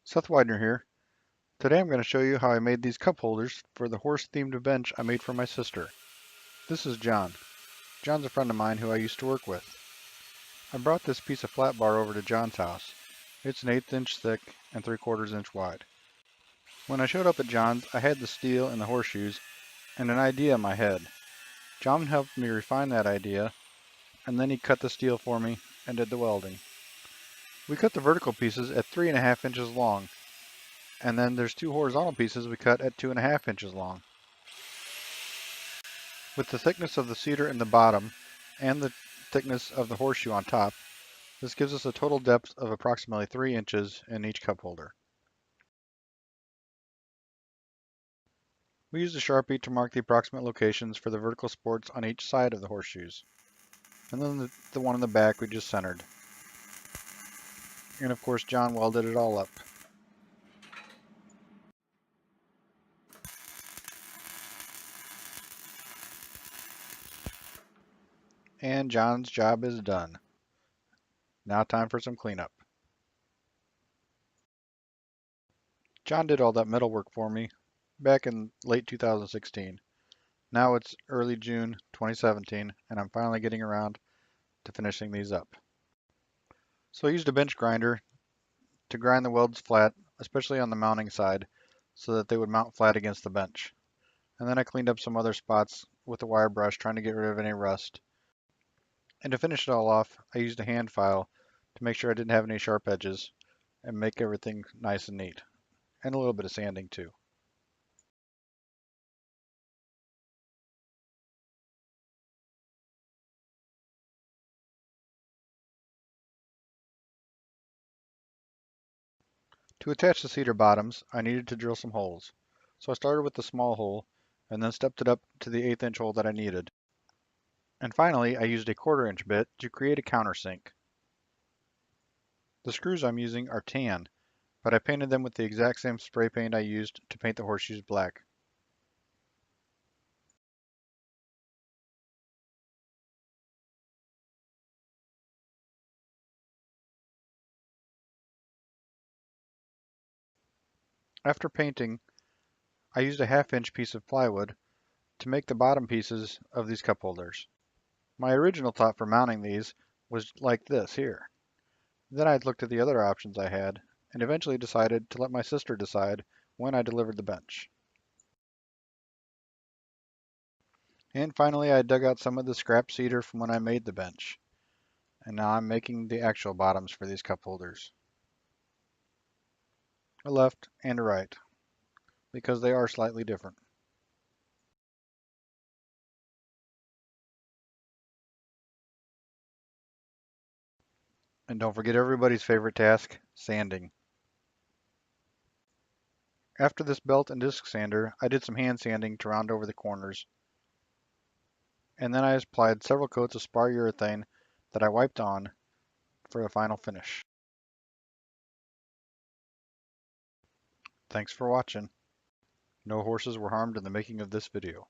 Seth Widener here. Today I'm going to show you how I made these cup holders for the horse-themed bench I made for my sister. This is John. John's a friend of mine who I used to work with. I brought this piece of flat bar over to John's house. It's an 1/8 inch thick and 3/4 inch wide. When I showed up at John's, I had the steel and the horseshoes and an idea in my head. John helped me refine that idea, and then he cut the steel for me and did the welding. We cut the vertical pieces at 3.5 inches long, and then there's 2 horizontal pieces we cut at 2.5 inches long. With the thickness of the cedar in the bottom and the thickness of the horseshoe on top, this gives us a total depth of approximately 3 inches in each cup holder. We used a Sharpie to mark the approximate locations for the vertical supports on each side of the horseshoes. And then the one in the back we just centered. And of course John welded it all up. And John's job is done. Now time for some cleanup. John did all that metal work for me back in late 2016. Now it's early June 2017 and I'm finally getting around to finishing these up. So I used a bench grinder to grind the welds flat, especially on the mounting side, so that they would mount flat against the bench. And then I cleaned up some other spots with a wire brush, trying to get rid of any rust. And to finish it all off, I used a hand file to make sure I didn't have any sharp edges and make everything nice and neat. And a little bit of sanding too. To attach the cedar bottoms, I needed to drill some holes. So I started with the small hole and then stepped it up to the 1/8 inch hole that I needed. And finally, I used a 1/4 inch bit to create a countersink. The screws I'm using are tan, but I painted them with the exact same spray paint I used to paint the horseshoes black. After painting, I used a 1/2 inch piece of plywood to make the bottom pieces of these cup holders. My original thought for mounting these was like this here. Then I looked at the other options I had and eventually decided to let my sister decide when I delivered the bench. And finally I dug out some of the scrap cedar from when I made the bench. And now I'm making the actual bottoms for these cup holders. A left and a right, because they are slightly different. And don't forget everybody's favorite task, sanding. After this belt and disc sander, I did some hand sanding to round over the corners. And then I applied several coats of spar urethane that I wiped on for the final finish. Thanks for watching. No horses were harmed in the making of this video.